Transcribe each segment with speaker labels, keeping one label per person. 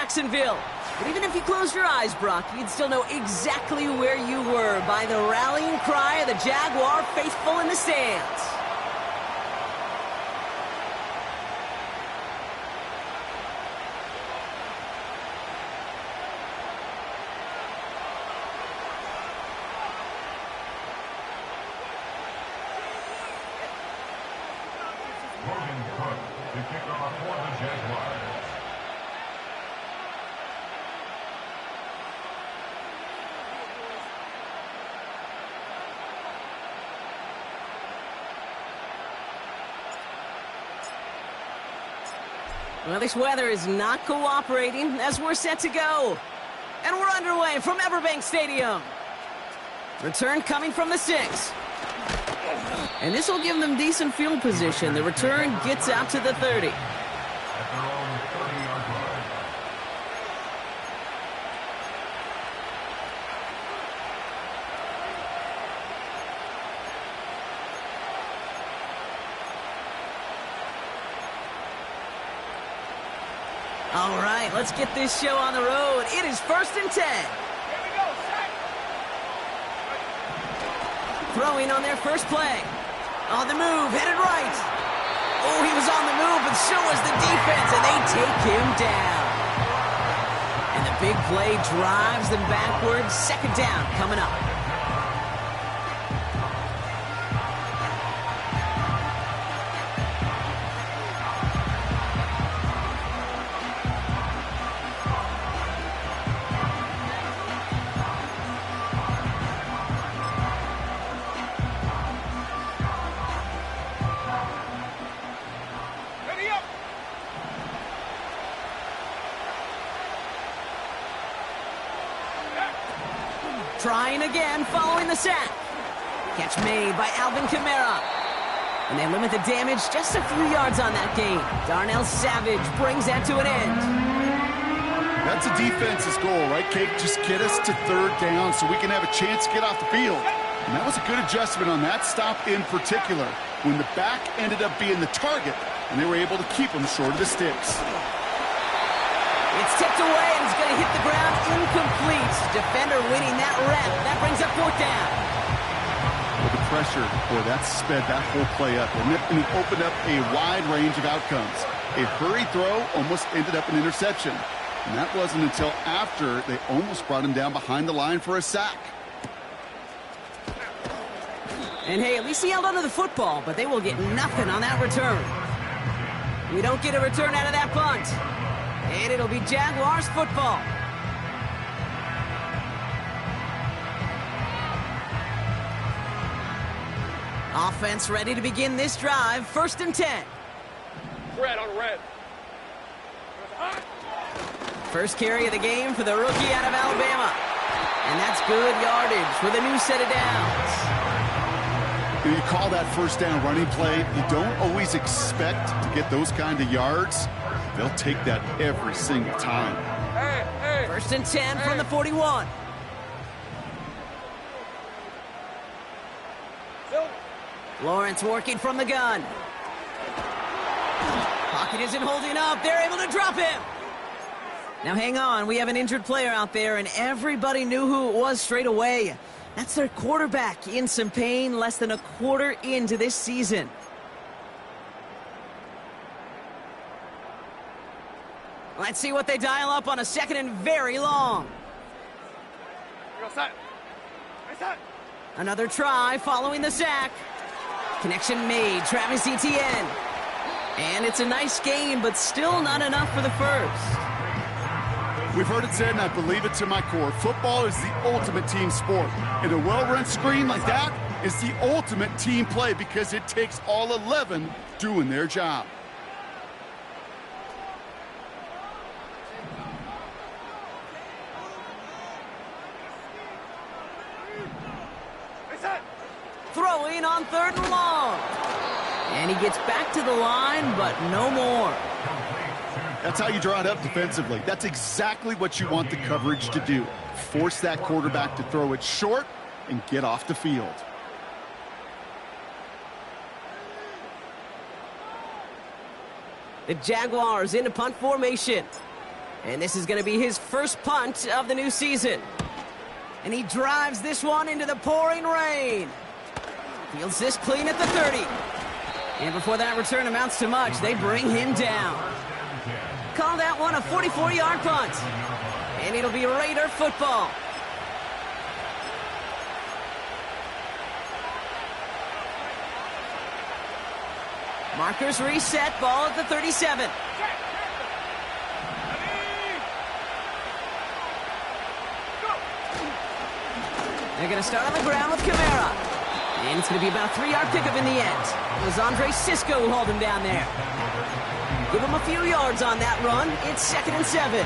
Speaker 1: Jacksonville. But even if you closed your eyes, Brock, you'd still know exactly where you were by the rallying cry of the Jaguar faithful in the stands.
Speaker 2: The kickoff for the Jaguars.
Speaker 1: Well, this weather is not cooperating as we're set to go. And we're underway from Everbank Stadium. Return coming from the 6. And this will give them decent field position. The return gets out to the 30.
Speaker 2: At their own 30-yard line.
Speaker 1: All right, let's get this show on the road. It is 1st and 10. Throwing on their first play. On the move, headed right. Oh, he was on the move, but so was the defense, and they take him down. And the big play drives them backwards. 2nd down coming up. Trying again following the sack. Catch made by Alvin Kamara. And they limit the damage just a few yards on that gain. Darnell Savage brings that to an end.
Speaker 3: That's a defense's goal, right, Kate? Just get us to 3rd down so we can have a chance to get off the field. And that was a good adjustment on that stop in particular, when the back ended up being the target, and they were able to keep him short of the sticks.
Speaker 1: It's tipped away and it's going to hit the ground incomplete. Defender winning that rep. That brings up 4th down.
Speaker 3: With the pressure, boy, that sped that whole play up. And it opened up a wide range of outcomes. A hurried throw almost ended up an interception. And that wasn't until after they almost brought him down behind the line for a sack.
Speaker 1: And hey, at least he held onto the football, but they will get nothing on that return. We don't get a return out of that punt. And it'll be Jaguars football. Offense ready to begin this drive. 1st and 10.
Speaker 4: Red on red.
Speaker 1: First carry of the game for the rookie out of Alabama. And that's good yardage with a new set of downs.
Speaker 3: You call that 1st down running play, you don't always expect to get those kind of yards. They'll take that every single time.
Speaker 1: 1st and 10 from the 41. Lawrence working from the gun. Pocket isn't holding up. They're able to drop him. Now hang on. We have an injured player out there, and everybody knew who it was straight away. That's their quarterback in some pain, less than a quarter into this season. Let's see what they dial up on a 2nd and very long. Another try following the sack. Connection made, Travis Etienne. And it's a nice game, but still not enough for the first.
Speaker 3: We've heard it said, and I believe it to my core, football is the ultimate team sport. And a well-run screen like that is the ultimate team play because it takes all 11 doing their job.
Speaker 1: Throwing on 3rd and long. And he gets back to the line, but no more.
Speaker 3: That's how you draw it up defensively. That's exactly what you want the coverage to do. Force that quarterback to throw it short and get off the field.
Speaker 1: The Jaguars into punt formation. And this is going to be his first punt of the new season. And he drives this one into the pouring rain. Fields this clean at the 30. And before that return amounts to much, they bring him down. Call that one a 44-yard punt. And it'll be Raider football. Markers reset, ball at the 37. They're going to start on the ground with Kamara. And it's going to be about a 3-yard pickup in the end. It was R2SB who hauled him down there. Give him a few yards on that run. It's 2nd and 7.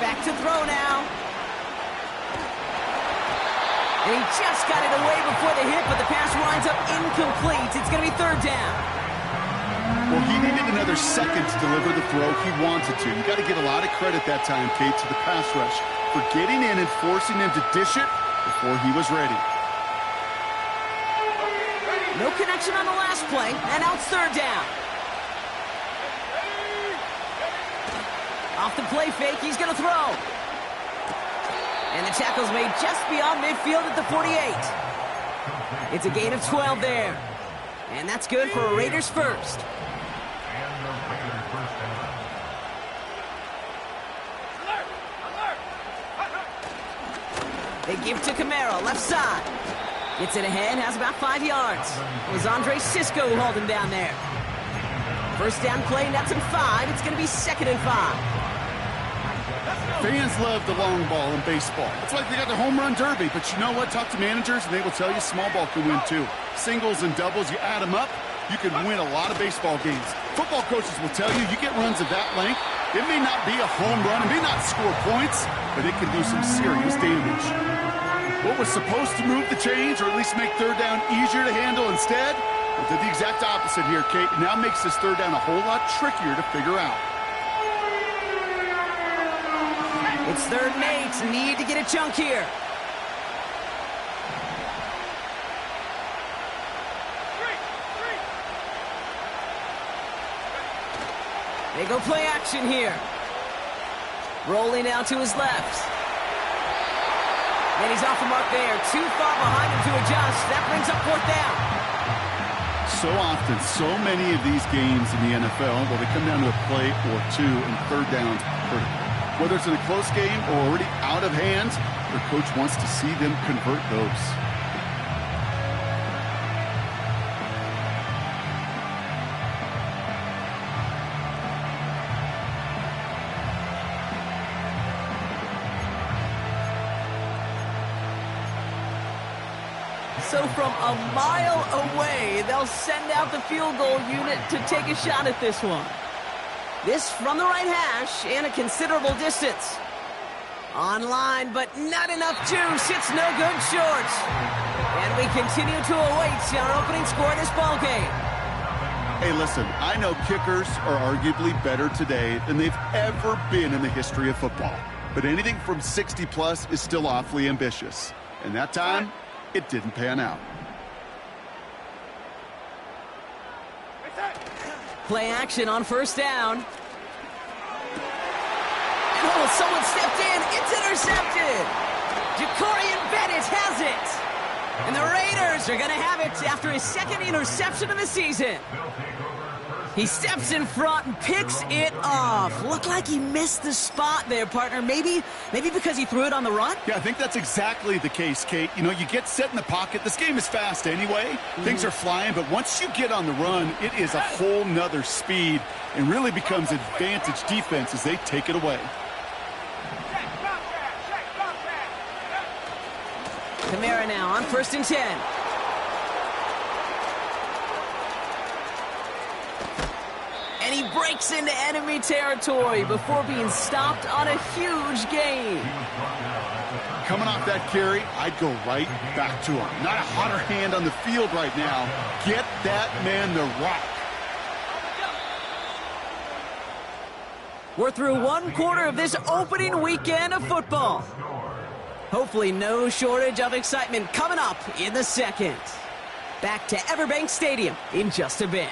Speaker 1: Back to throw now. And he just got it away before the hit, but the pass winds up incomplete. It's going to be 3rd down.
Speaker 3: Well, he needed another second to deliver the throw he wanted to. You got to give a lot of credit that time, Kate, to the pass rush for getting in and forcing him to dish it before he was ready.
Speaker 1: No connection on the last play, and now it's 3rd down. Off the play fake, he's going to throw. And the tackle's made just beyond midfield at the 48. It's a gain of 12 there. And that's good for a Raiders first. They give to Kamara, left side. Gets it ahead, has about 5 yards. It was R2SB who hauled him down there. First down play, nets him 5. It's going to be 2nd and 5.
Speaker 3: Fans love the long ball in baseball. It's like they got the home run derby, but you know what? Talk to managers and they will tell you small ball can win too. Singles and doubles, you add them up, you can win a lot of baseball games. Football coaches will tell you get runs of that length. It may not be a home run, it may not score points, but it can do some serious damage. What was supposed to move the chains, or at least make 3rd down easier to handle instead, well, did the exact opposite here, Kate. Now makes this 3rd down a whole lot trickier to figure out.
Speaker 1: It's 3rd and 8. Need to get a chunk here. They go play action here. Rolling out to his left. And he's off the mark there. Too far behind him to adjust. That brings up 4th down.
Speaker 3: So often, so many of these games in the NFL, well, they come down to a play or two, and 3rd downs hurt. Whether it's in a close game or already out of hand, their coach wants to see them convert those.
Speaker 1: So from a mile away, they'll send out the field goal unit to take a shot at this one. This from the right hash and a considerable distance. Online, but not enough juice. It's no good short. And we continue to await our opening score in this ball game.
Speaker 3: Hey, listen, I know kickers are arguably better today than they've ever been in the history of football. But anything from 60+ is still awfully ambitious. And that time, it didn't pan out.
Speaker 1: Play action on 1st down. Oh, someone stepped in. It's intercepted. Jacorian Bennett has it. And the Raiders are going to have it after his 2nd interception of the season. He steps in front and picks it off. Looked like he missed the spot there, partner. Maybe because he threw it on the run?
Speaker 3: Yeah, I think that's exactly the case, Kate. You know, you get set in the pocket. This game is fast anyway. Things are flying, but once you get on the run, it is a whole nother speed and really becomes advantage defense as they take it away.
Speaker 1: Kamara now on 1st and 10. And he breaks into enemy territory before being stopped on a huge gain.
Speaker 3: Coming off that carry, I'd go right back to him. Not a hotter hand on the field right now. Get that man the rock.
Speaker 1: We're through 1/4 of this opening weekend of football. Hopefully no shortage of excitement coming up in the 2nd. Back to Everbank Stadium in just a bit.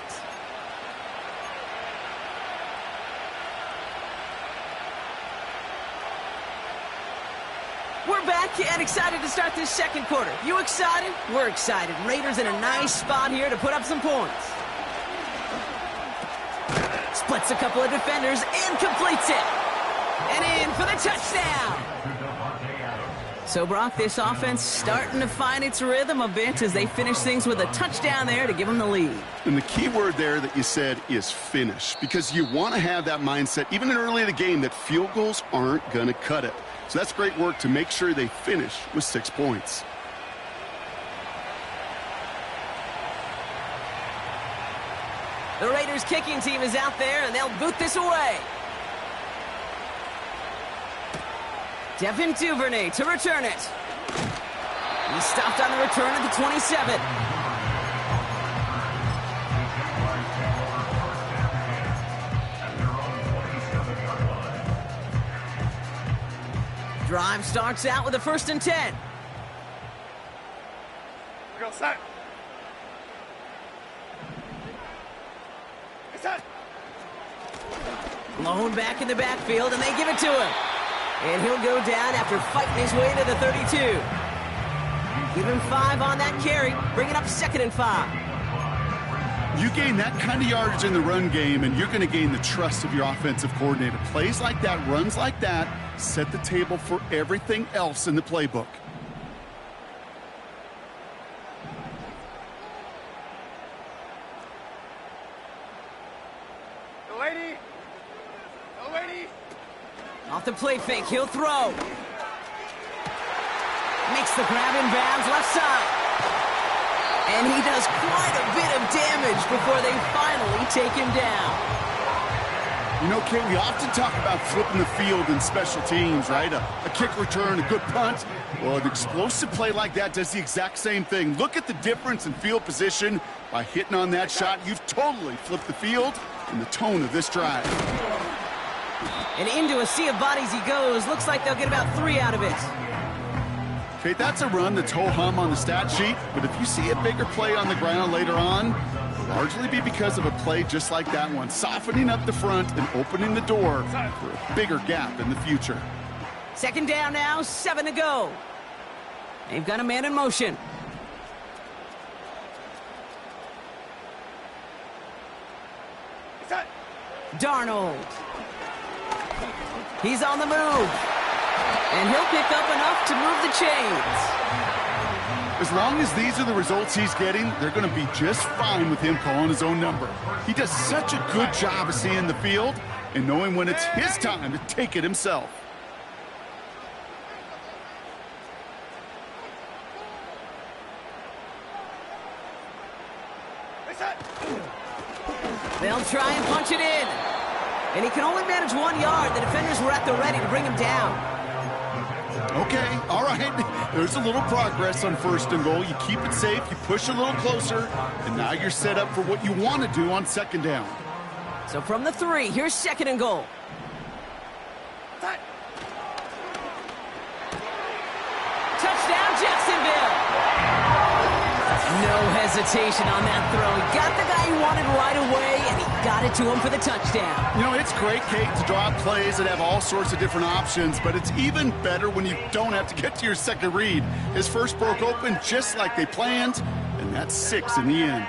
Speaker 1: We're back and excited to start this second quarter. You excited? We're excited. Raiders in a nice spot here to put up some points. Splits a couple of defenders and completes it. And in for the touchdown. So, Brock, this offense starting to find its rhythm a bit as they finish things with a touchdown there to give them the lead.
Speaker 3: And the key word there that you said is finish, because you want to have that mindset, even early in the game, that field goals aren't going to cut it. So that's great work to make sure they finish with 6 points.
Speaker 1: The Raiders kicking team is out there, and they'll boot this away. Devin Duvernay to return it. He stopped on the return at the 27. Drive starts out with a 1st and 10.
Speaker 4: Go set. Set.
Speaker 1: Blown back in the backfield, and they give it to him. And he'll go down after fighting his way to the 32. Give him 5 on that carry, bring it up 2nd and 5.
Speaker 3: You gain that kind of yardage in the run game, and you're going to gain the trust of your offensive coordinator. Plays like that, runs like that, set the table for everything else in the playbook.
Speaker 4: The lady. The lady.
Speaker 1: Off the play fake, he'll throw. Makes the grab in bounds, left side. And he does quite a bit of damage before they finally take him down.
Speaker 3: You know, Kate, we often talk about flipping the field in special teams, right? A kick return, a good punt. Well, an explosive play like that does the exact same thing. Look at the difference in field position. By hitting on that shot, you've totally flipped the field and the tone of this drive.
Speaker 1: And into a sea of bodies he goes. Looks like they'll get about 3 out of it.
Speaker 3: Okay, that's a run that's ho-hum on the stat sheet, but if you see a bigger play on the ground later on, it'll largely be because of a play just like that one, softening up the front and opening the door for a bigger gap in the future.
Speaker 1: 2nd down now, 7 to go. They've got a man in motion.
Speaker 4: Set.
Speaker 1: Darnold. He's on the move. And he'll pick up enough to move the chains.
Speaker 3: As long as these are the results he's getting, they're going to be just fine with him calling his own number. He does such a good job of seeing the field and knowing when it's his time to take it himself.
Speaker 1: They'll try and punch it in. And he can only manage 1 yard. The defenders were at the ready to bring him down.
Speaker 3: Okay, all right. There's a little progress on 1st and goal. You keep it safe, you push a little closer, and now you're set up for what you want to do on 2nd down.
Speaker 1: So from the 3, here's 2nd and goal. Touchdown, Jacksonville! No hesitation on that throw. He got the guy he wanted right away, and he got it to him for the touchdown.
Speaker 3: You know, it's great, Kate, to draw up plays that have all sorts of different options, but it's even better when you don't have to get to your second read. His first broke open just like they planned, and that's 6 in the end.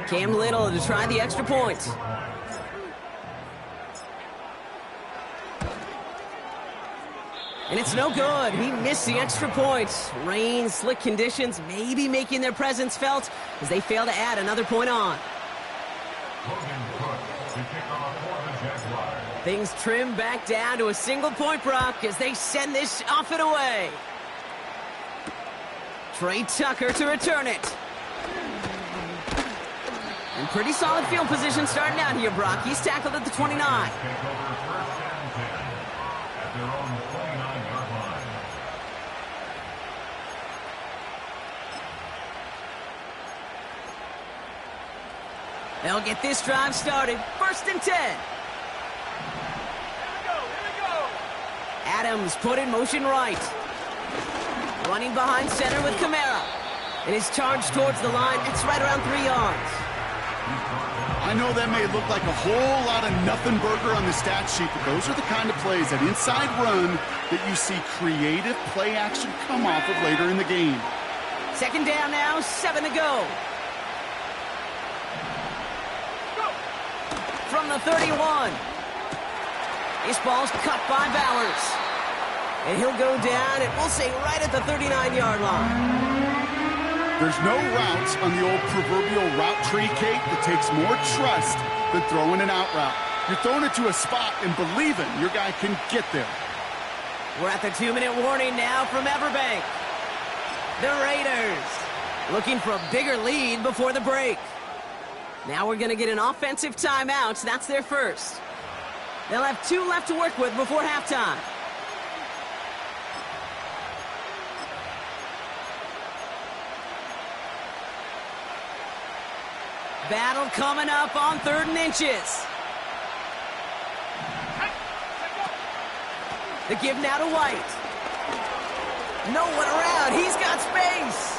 Speaker 1: Cam Little to try the extra point. And it's no good. He missed the extra points. Rain, slick conditions, maybe making their presence felt as they fail to add another point on. Things trim back down to a single point, Brock, as they send this off and away. Trey Tucker to return it. And pretty solid field position starting out here, Brock. He's tackled at the 29. They'll get this drive started. 1st and 10. Adams put in motion right. Running behind center with Kamara. And his charge towards the line, it's right around 3 yards.
Speaker 3: I know that may look like a whole lot of nothing burger on the stat sheet, but those are the kind of plays, that inside run, that you see creative play action come off of later in the game.
Speaker 1: Second down now, 7 to go. From the 31. This ball's cut by Bowers. And he'll go down, and we'll say right at the 39-yard line.
Speaker 3: There's no routes on the old proverbial route tree, Kate, that takes more trust than throwing an out route. You're throwing it to a spot and believing your guy can get there.
Speaker 1: We're at the 2-minute warning now from Everbank. The Raiders looking for a bigger lead before the break. Now we're going to get an offensive timeout. That's their first. They'll have 2 left to work with before halftime. Battle coming up on 3rd and inches. The give now to White. No one around. He's got space.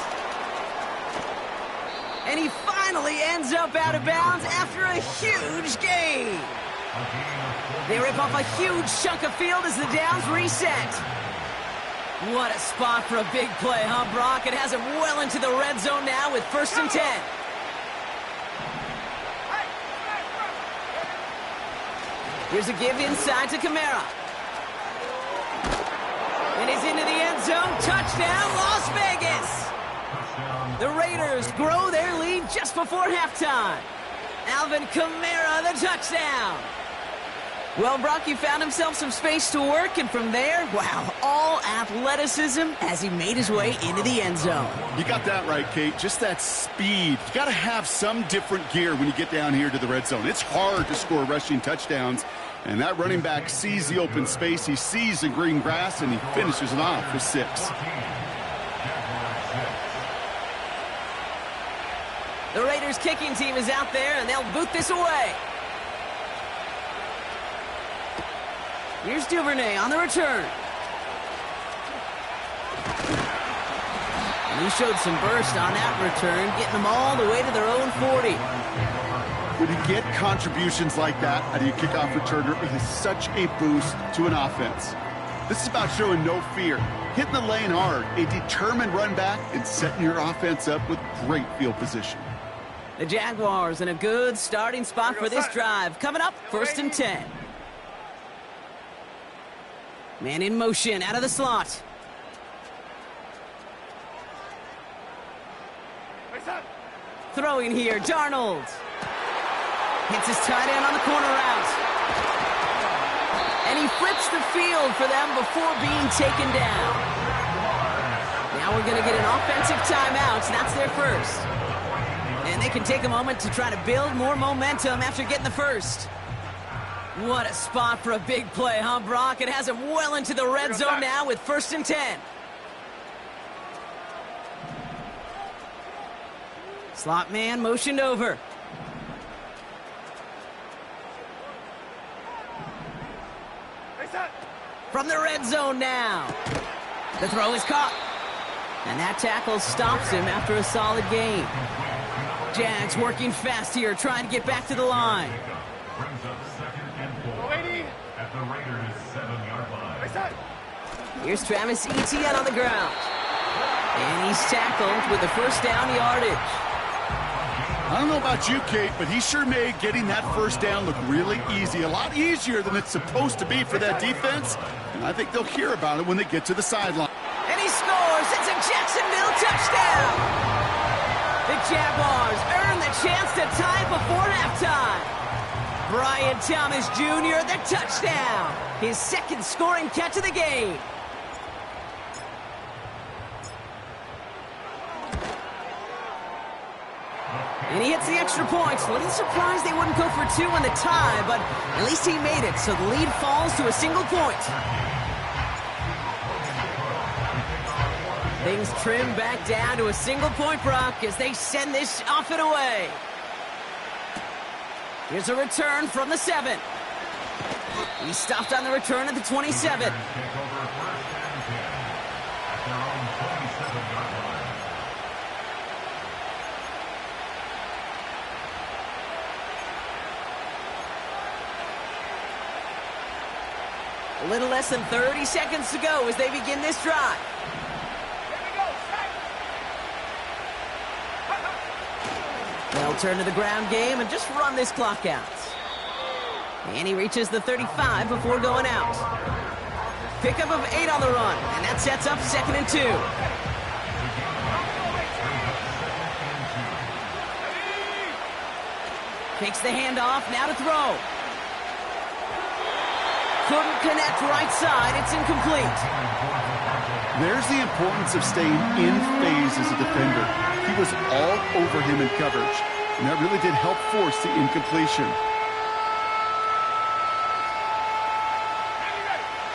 Speaker 1: And he finally ends up out of bounds after a huge gain. They rip off a huge chunk of field as the downs reset. What a spot for a big play, huh, Brock? It has him well into the red zone now with 1st and 10. Here's a give inside to Kamara. And he's into the end zone. Touchdown, Las Vegas. The Raiders grow their lead just before halftime. Alvin Kamara, the touchdown. Well, Brock, he found himself some space to work, and from there, wow, all athleticism as he made his way into the end zone.
Speaker 3: You got that right, Kate. Just that speed. You got to have some different gear when you get down here to the red zone. It's hard to score rushing touchdowns, and that running back sees the open space, he sees the green grass, and he finishes it off with 6.
Speaker 1: The Raiders kicking team is out there, and they'll boot this away. Here's Duvernay on the return. And he showed some burst on that return, getting them all the way to their own 40.
Speaker 3: When you get contributions like that out of your kickoff returner, it is such a boost to an offense. This is about showing no fear, hitting the lane hard, a determined run back, and setting your offense up with great field position.
Speaker 1: The Jaguars in a good starting spot for this drive. Coming up, 1st and 10. Man in motion, out of the slot. Throwing here, Darnold. Hits his tight end on the corner route. And he flips the field for them before being taken down. Now we're going to get an offensive timeout, so that's their first. And they can take a moment to try to build more momentum after getting the first. What a spot for a big play, huh, Brock? It has him well into the red zone now with 1st and 10. Slot man motioned over. From the red zone now. The throw is caught. And that tackle stops him after a solid gain. Jags working fast here, trying to get back to the line.
Speaker 2: At the Raiders' 7-yard line.
Speaker 1: Here's Travis Etienne on the ground. And he's tackled with the 1st down yardage.
Speaker 3: I don't know about you, Kate, but he sure made getting that 1st down look really easy. A lot easier than it's supposed to be for that defense. And I think they'll hear about it when they get to the sideline.
Speaker 1: And he scores. It's a Jacksonville touchdown. The Jaguars earn the chance to tie before halftime. Brian Thomas Jr., the touchdown. His 2nd scoring catch of the game. And he hits the extra points. A little surprised they wouldn't go for 2 in the tie, but at least he made it, so the lead falls to a single point. Things trim back down to a single point, Brock, as they send this off and away. Here's a return from the 7. He stopped on the return at the 27. A little less than 30 seconds to go as they begin this drive. They'll turn to the ground game and just run this clock out. And he reaches the 35 before going out. Pickup of 8 on the run, and that sets up 2nd and 2. Takes the handoff, now to throw. Couldn't connect right side, it's incomplete.
Speaker 3: There's the importance of staying in phase as a defender. He was all over him in coverage, and that really did help force the incompletion.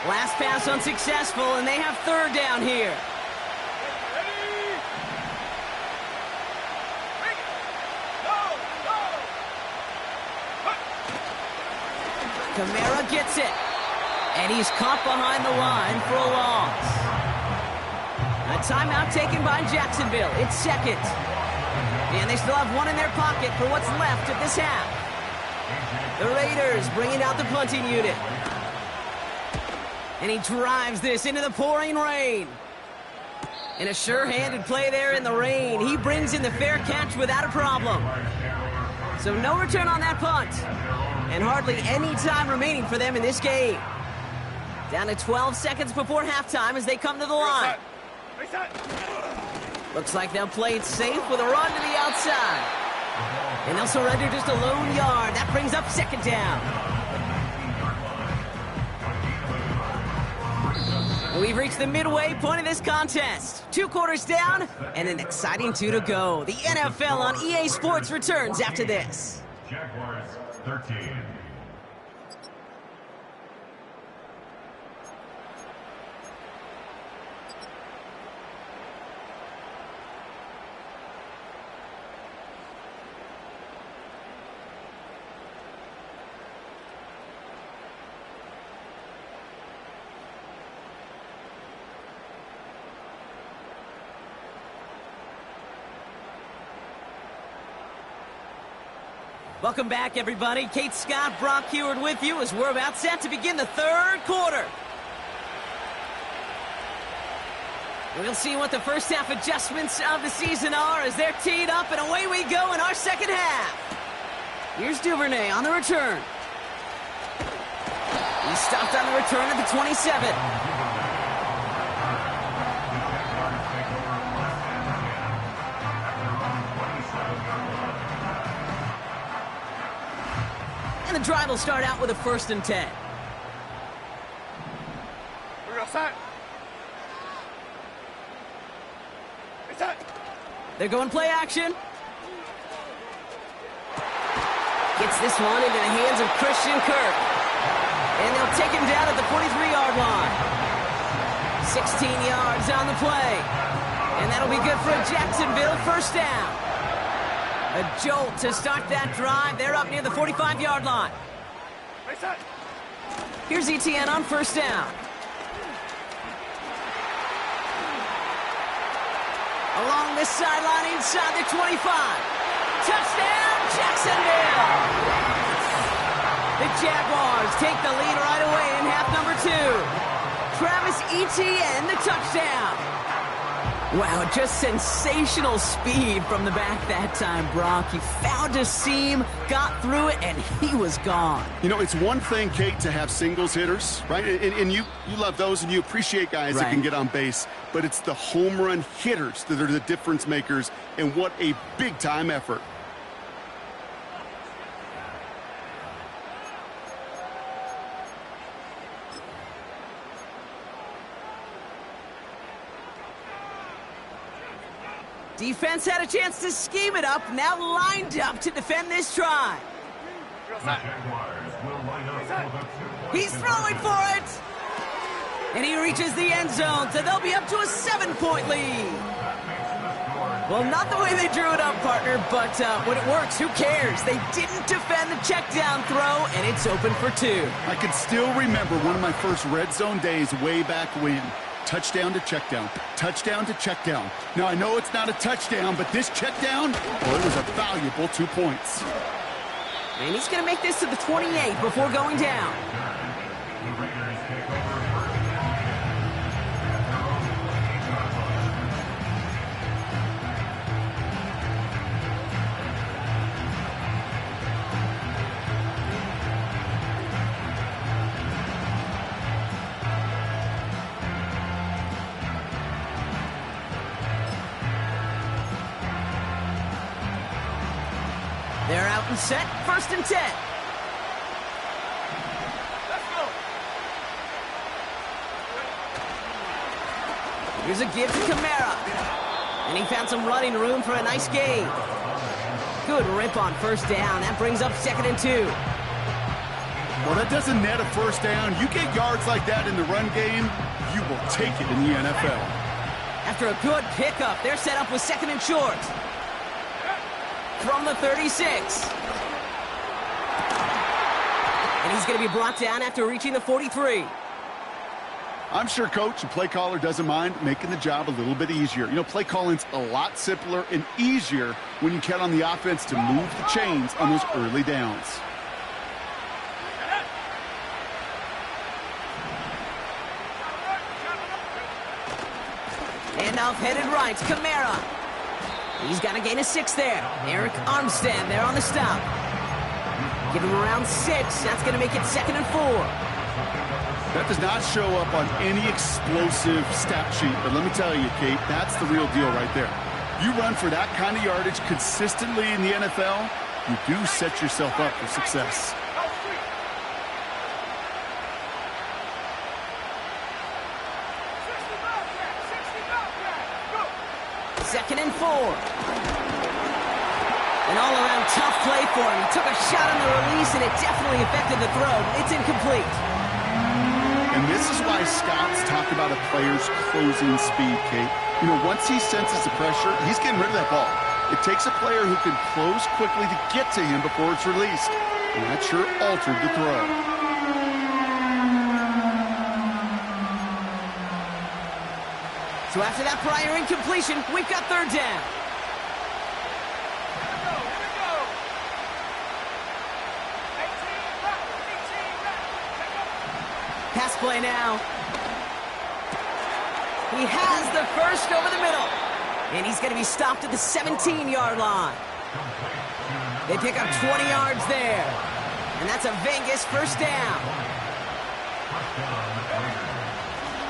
Speaker 1: Last pass unsuccessful, and they have 3rd down here. Kamara gets it, and he's caught behind the line for a loss. A timeout taken by Jacksonville. It's 2nd. And they still have 1 in their pocket for what's left of this half. The Raiders bringing out the punting unit. And he drives this into the pouring rain. And a sure-handed play there in the rain. He brings in the fair catch without a problem. So no return on that punt. And hardly any time remaining for them in this game. Down to 12 seconds before halftime as they come to the line. Looks like they'll play it safe with a run to the outside. And they'll surrender just a lone yard. That brings up 2nd down. We've reached the midway point of this contest. 2 quarters down and an exciting 2 to go. The NFL on EA Sports returns after this.
Speaker 2: Jaguars 13.
Speaker 1: Welcome back, everybody. Kate Scott, Brock Heward with you as we're about set to begin the 3rd quarter. We'll see what the first half adjustments of the season are as they're teed up, and away we go in our 2nd half. Here's Duvernay on the return. He stopped on the return at the 27. The drive will start out with a 1st and 10. They're going play action. Gets this one into the hands of Christian Kirk. And they'll take him down at the 43-yard line. 16 yards on the play. And that'll be good for a Jacksonville 1st down. A jolt to start that drive. They're up near the 45-yard line. Here's Etienne on 1st down. Along this sideline inside the 25. Touchdown, Jacksonville! The Jaguars take the lead right away in half number 2. Travis Etienne, the touchdown. Wow, just sensational speed from the back that time, Brock. He found a seam, got through it, and he was gone.
Speaker 3: You know, it's one thing, Kate, to have singles hitters, right? And you love those, and you appreciate guys that can get on base. But it's the home run hitters that are the difference makers, and what a big-time effort.
Speaker 1: Defense had a chance to scheme it up, now lined up to defend this try. He's throwing for it! And he reaches the end zone, so they'll be up to a 7-point lead. Well, not the way they drew it up, partner, but when it works, who cares? They didn't defend the check down throw, and it's open for 2.
Speaker 3: I can still remember one of my first red zone days way back when. Touchdown to check down. Touchdown to check down. Now, I know it's not a touchdown, but this check down, well, it was a valuable 2 points.
Speaker 1: And he's going to make this to the 28 before going down. They're out and set, 1st and 10.
Speaker 4: Let's go.
Speaker 1: Here's a give to Kamara. And he found some running room for a nice gain. Good rip on 1st down. That brings up 2nd and 2.
Speaker 3: Well, that doesn't net a 1st down. You get yards like that in the run game, you will take it in the NFL.
Speaker 1: After a good pickup, they're set up with 2nd and short. From the 36. And he's going to be brought down after reaching the 43.
Speaker 3: I'm sure coach and play caller doesn't mind making the job a little bit easier. You know, play calling's a lot simpler and easier when you count on the offense to move the chains on those early downs.
Speaker 1: Handoff headed right, Kamara. He's got to gain a 6 there. Eric Armstead there on the stop. Give him around 6. That's going to make it 2nd and 4.
Speaker 3: That does not show up on any explosive stat sheet, but let me tell you, Kate, that's the real deal right there. You run for that kind of yardage consistently in the NFL, you do set yourself up for success.
Speaker 1: 2nd and 4. An all-around tough play for him. He took a shot on the release, and it definitely affected the throw. It's incomplete.
Speaker 3: And this is why scouts talk about a player's closing speed, Kate. You know, once he senses the pressure, he's getting rid of that ball. It takes a player who can close quickly to get to him before it's released. And that sure altered the throw.
Speaker 1: So after that prior incompletion, we've got 3rd down. Pass play now. He has the 1st over the middle. And he's going to be stopped at the 17-yard line. They pick up 20 yards there. And that's a Vegas 1st down.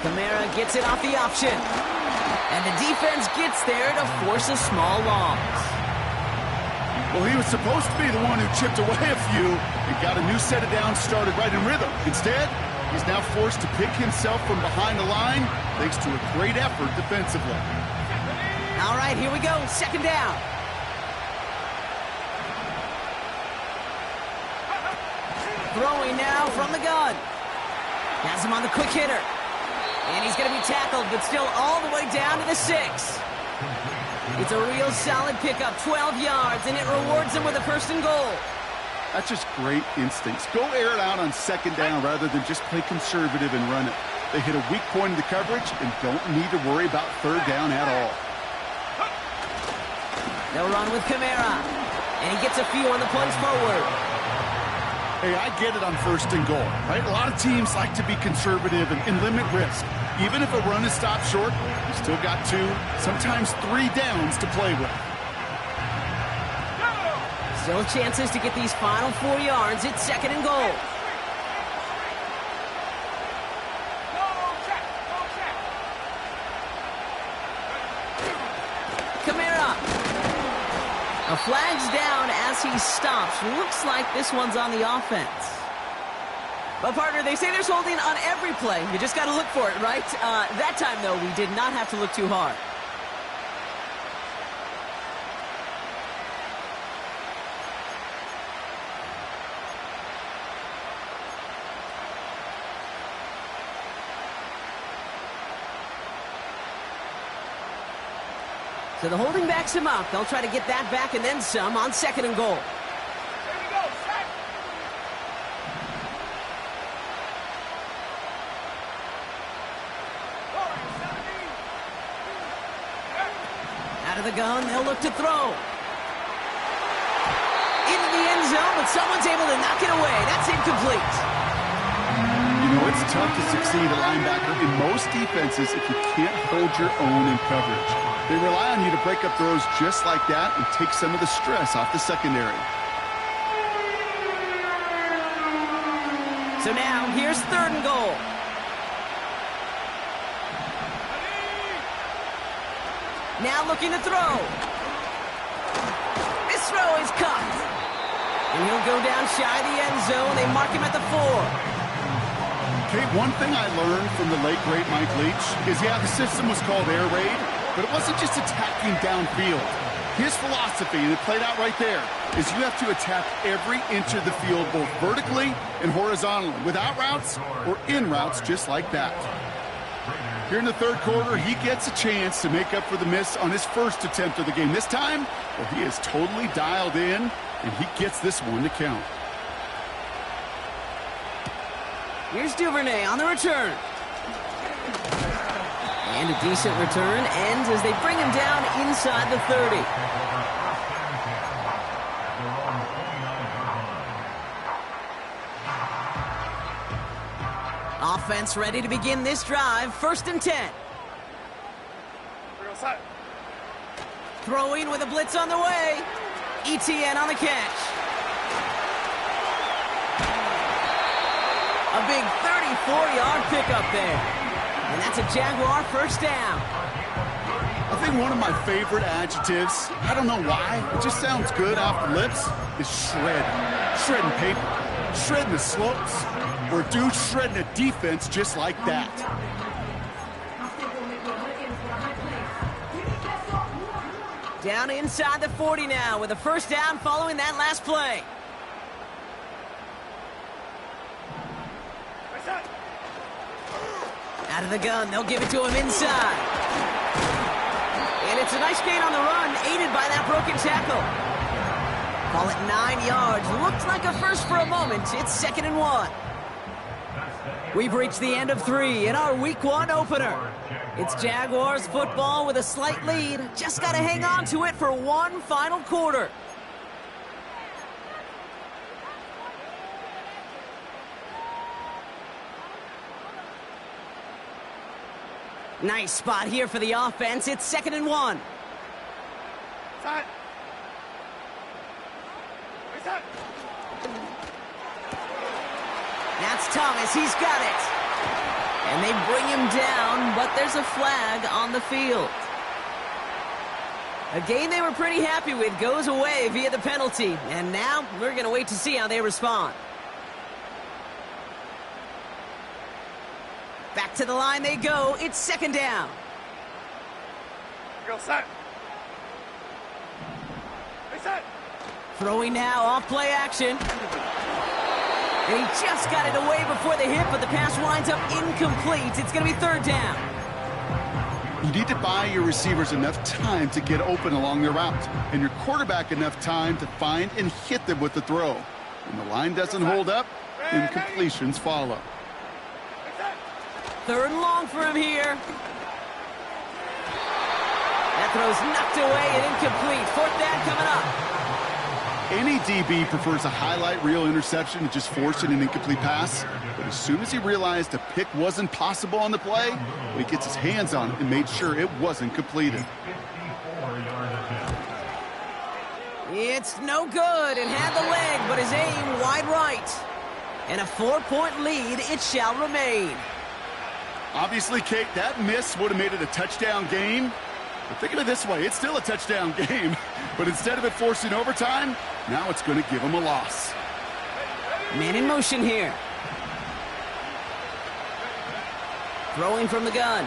Speaker 1: Kamara gets it off the option. And the defense gets there to force a small loss.
Speaker 3: Well, he was supposed to be the one who chipped away a few and got a new set of downs started right in rhythm. Instead, he's now forced to pick himself from behind the line thanks to a great effort defensively.
Speaker 1: All right, here we go. 2nd down. Throwing now from the gun. Has him on the quick hitter. And he's going to be tackled, but still all the way down to the 6. It's a real solid pickup, 12 yards, and it rewards him with a 1st and goal.
Speaker 3: That's just great instincts. Go air it out on 2nd down rather than just play conservative and run it. They hit a weak point in the coverage and don't need to worry about 3rd down at all.
Speaker 1: They'll run with Kamara, and he gets a few on the punch forward.
Speaker 3: Hey, I get it on 1st and goal, right? A lot of teams like to be conservative and limit risk. Even if a run is stopped short, you still got 2, sometimes 3 downs to play with.
Speaker 1: Still chances to get these final 4 yards. It's 2nd and goal. Kamara. A flag's down as he stops. Looks like this one's on the offense. But, partner, they say there's holding on every play. You just got to look for it, right? That time, though, we did not have to look too hard. So the holding backs him up. They'll try to get that back and then some on 2nd and goal.
Speaker 4: Here we go, set.
Speaker 1: Out of the gun, they'll look to throw. Into the end zone, but someone's able to knock it away. That's incomplete.
Speaker 3: You know, it's tough to succeed at linebacker in most defenses if you can't hold your own in coverage. They rely on you to break up throws just like that and take some of the stress off the secondary.
Speaker 1: So now, here's 3rd and goal. Now looking to throw. This throw is caught. And he'll go down shy of the end zone. They mark him at the 4.
Speaker 3: Okay, one thing I learned from the late, great Mike Leach is, yeah, the system was called air raid, but it wasn't just attacking downfield. His philosophy, and it played out right there, is you have to attack every inch of the field, both vertically and horizontally, with out routes or in routes just like that. Here in the third quarter, he gets a chance to make up for the miss on his first attempt of the game. This time, well, he is totally dialed in, and he gets this one to count.
Speaker 1: Here's Duvernay on the return. And a decent return ends as they bring him down inside the 30. Offense ready to begin this drive. 1st and 10. Throwing with a blitz on the way. ETN on the catch. A big 34-yard pickup there. And that's a Jaguar 1st down.
Speaker 3: I think one of my favorite adjectives, I don't know why, it just sounds good off the lips, is shred. Shredding paper, shredding the slopes, or dude shredding a defense just like that.
Speaker 1: Down inside the 40 now with a 1st down following that last play. Out of the gun, they'll give it to him inside. And it's a nice gain on the run, aided by that broken tackle. Call it 9 yards. Looked like a first for a moment. It's 2nd and 1. We've reached the end of 3 in our Week 1 opener. It's Jaguars football with a slight lead. Just got to hang on to it for one final quarter. Nice spot here for the offense. It's 2nd and 1. That's Thomas. He's got it. And they bring him down, but there's a flag on the field. A game they were pretty happy with goes away via the penalty. And now we're going to wait to see how they respond. Back to the line they go. It's 2nd down.
Speaker 4: Go set.
Speaker 1: Throwing now off play action. And he just got it away before the hit, but the pass winds up incomplete. It's going to be 3rd down.
Speaker 3: You need to buy your receivers enough time to get open along their route, and your quarterback enough time to find and hit them with the throw. When the line doesn't hold up, incompletions follow.
Speaker 1: 3rd and long for him here. That throw's knocked away and incomplete. 4th down coming up.
Speaker 3: Any DB prefers a highlight reel interception to just forcing an incomplete pass. But as soon as he realized a pick wasn't possible on the play, he gets his hands on it and made sure it wasn't completed.
Speaker 1: It's no good. It had the leg, but his aim wide right. And a 4-point lead, it shall remain.
Speaker 3: Obviously, Kate, that miss would have made it a touchdown game. But think of it this way, it's still a touchdown game. But instead of it forcing overtime, now it's going to give him a loss.
Speaker 1: Man in motion here. Throwing from the gun.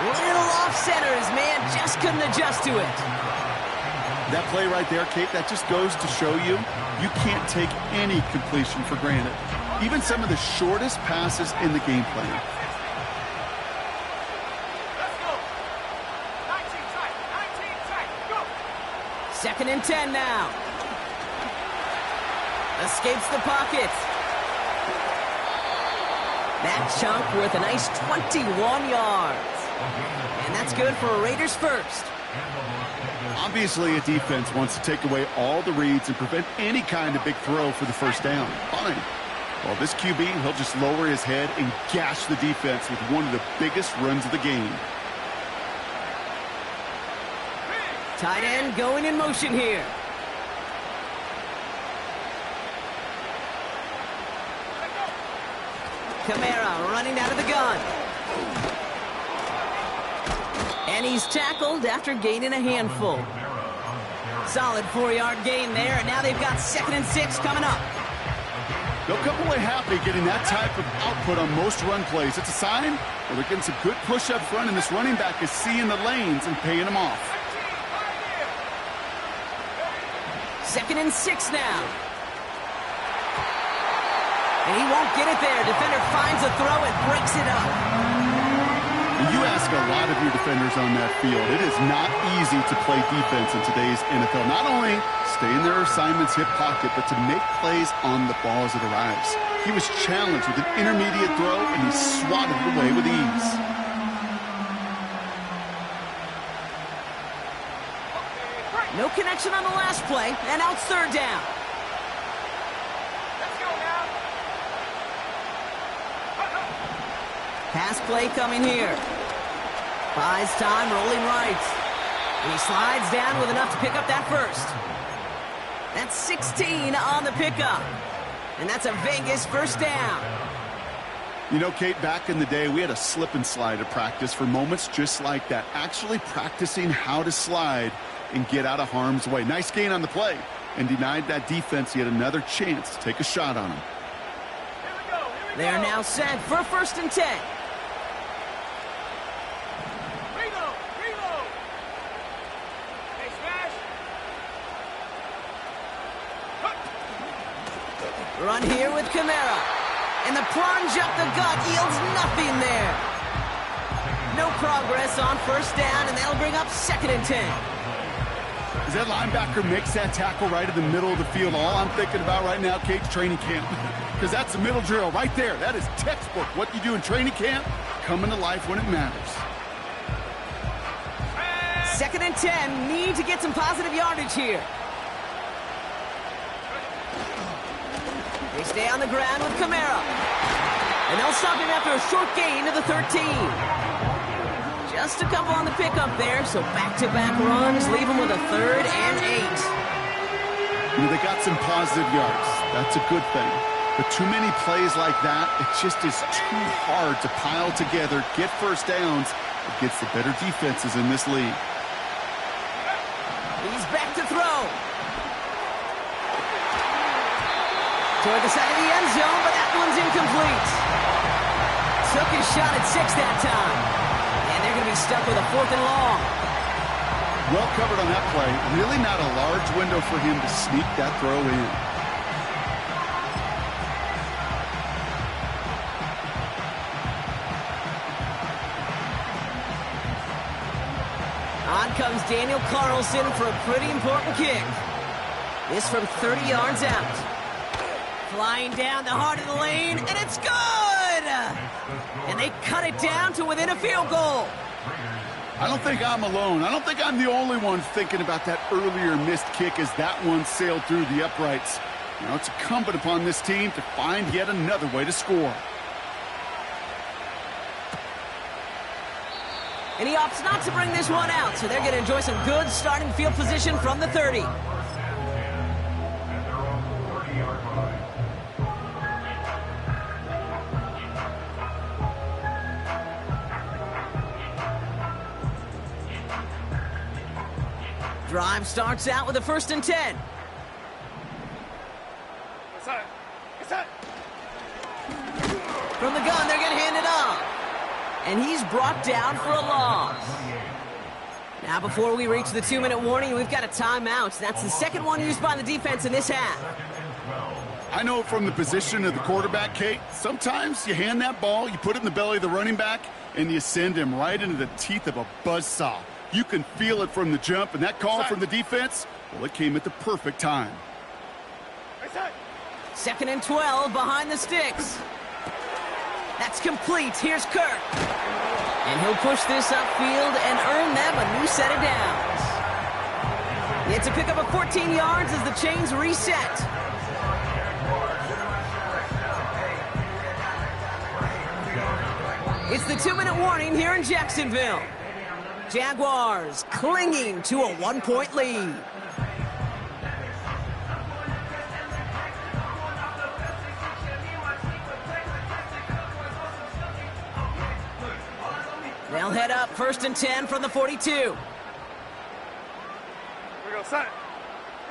Speaker 1: Little off center. His man just couldn't adjust to it.
Speaker 3: That play right there, Kate, that just goes to show you, you can't take any completion for granted. Even some of the shortest passes in the game plan.
Speaker 4: Let's go. 19 tight, go.
Speaker 1: 2nd and 10 now. Escapes the pocket. That chunk worth a nice 21 yards. And that's good for a Raiders 1st.
Speaker 3: Obviously, a defense wants to take away all the reads and prevent any kind of big throw for the 1st down. Fine. Well, this QB, he'll just lower his head and gash the defense with one of the biggest runs of the game.
Speaker 1: Tight end going in motion here. Kamara running out of the gun. And he's tackled after gaining a handful. Solid 4-yard gain there, and now they've got 2nd and 6 coming up.
Speaker 3: They'll come away happy getting that type of output on most run plays. It's a sign where they're getting some good push up front, and this running back is seeing the lanes and paying them off.
Speaker 1: 2nd and 6 now. And he won't get it there. Defender finds a throw and breaks it up.
Speaker 3: You ask a lot of your defenders on that field. It is not easy to play defense in today's NFL. Not only stay in their assignment's hip pocket, but to make plays on the ball as it arrives. He was challenged with an intermediate throw, and he swatted it away with ease.
Speaker 1: No connection on the last play, and now it's 3rd down.
Speaker 4: Let's go now.
Speaker 1: Pass play coming here. Buys time, rolling right. And he slides down with enough to pick up that first. That's 16 on the pickup. And that's a Vegas 1st down.
Speaker 3: You know, Kate, back in the day, we had a slip and slide at practice for moments just like that. Actually practicing how to slide and get out of harm's way. Nice gain on the play, and denied that defense yet another chance to take a shot on him.
Speaker 1: They are now set for 1st and 10.
Speaker 4: Reload. Hey, smash.
Speaker 1: Run here with Kamara. And the plunge up the gut yields nothing there. No progress on 1st down, and that'll bring up 2nd and 10.
Speaker 3: As that linebacker makes that tackle right in the middle of the field, all I'm thinking about right now, Kate's training camp. Because that's the middle drill right there. That is textbook. What you do in training camp, coming to life when it matters.
Speaker 1: 2nd and 10, need to get some positive yardage here. They stay on the ground with Kamara. And they'll stop him after a short gain to the 13. Just a couple on the pickup there, so back-to-back runs leave him with a 3rd and 8.
Speaker 3: You know, they got some positive yards. That's a good thing. But too many plays like that, it just is too hard to pile together, get 1st downs against the better defenses in this league.
Speaker 1: He's back to throw. Toward the side of the end zone, but that one's incomplete. Took his shot at 6 that time. And they're going to be stuck with a 4th and long.
Speaker 3: Well covered on that play. Really not a large window for him to sneak that throw in.
Speaker 1: On comes Daniel Carlson for a pretty important kick. This from 30 yards out. Flying down the heart of the lane, and it's good! And they cut it down to within a field goal.
Speaker 3: I don't think I'm alone. I don't think I'm the only one thinking about that earlier missed kick as that one sailed through the uprights. You know, it's incumbent upon this team to find yet another way to score.
Speaker 1: And he opts not to bring this one out, so they're going to enjoy some good starting field position from the 30. Drive starts out with a 1st and 10. From the gun, they're going to hand it off. And he's brought down for a loss. Now, before we reach the 2-minute warning, we've got a timeout. That's the 2nd one used by the defense in this half.
Speaker 3: I know from the position of the quarterback, Kate, sometimes you hand that ball, you put it in the belly of the running back, and you send him right into the teeth of a buzzsaw. You can feel it from the jump, and that call from the defense, well, it came at the perfect time.
Speaker 1: 2nd and 12 behind the sticks. That's complete. Here's Kirk. And he'll push this upfield and earn them a new set of downs. It's a pickup of 14 yards as the chains reset. It's the 2-minute warning here in Jacksonville. Jaguars clinging to a 1-point lead. They'll head up 1st and 10 from the 42.
Speaker 4: Here we go, set.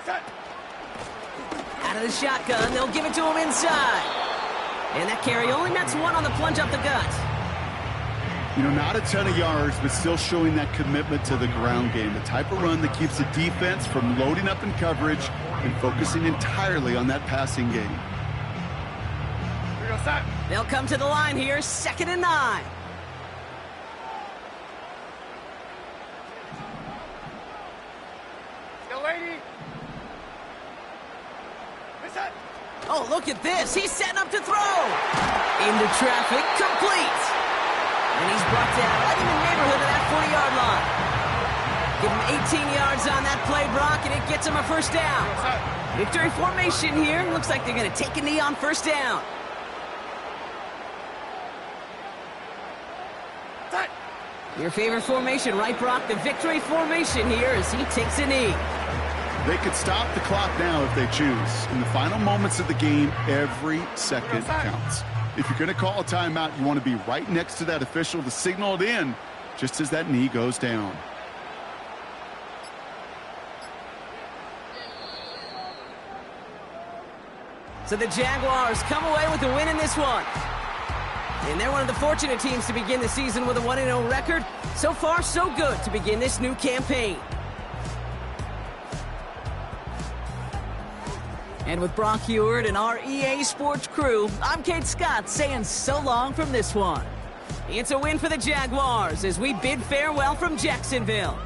Speaker 1: Out of the shotgun, they'll give it to him inside. And that carry only nets one on the plunge up the gut.
Speaker 3: You know, not a ton of yards, but still showing that commitment to the ground game. The type of run that keeps the defense from loading up in coverage and focusing entirely on that passing game.
Speaker 1: They'll come to the line here, 2nd and 9. Oh, look at this. He's setting up to throw. Into traffic, complete. And he's brought down right in the neighborhood of that 40-yard line. Give him 18 yards on that play, Brock, and it gets him a first down. Victory formation here. Looks like they're going to take a knee on first down. Your favorite formation, right, Brock? The victory formation here as he takes a knee.
Speaker 3: They could stop the clock now if they choose. In the final moments of the game, every second counts. If you're going to call a timeout, you want to be right next to that official to signal it in just as that knee goes down.
Speaker 1: So the Jaguars come away with the win in this one. And they're one of the fortunate teams to begin the season with a 1-0 record. So far, so good to begin this new campaign. And with Brock Heward and our EA Sports crew, I'm Kate Scott saying so long from this one. It's a win for the Jaguars as we bid farewell from Jacksonville.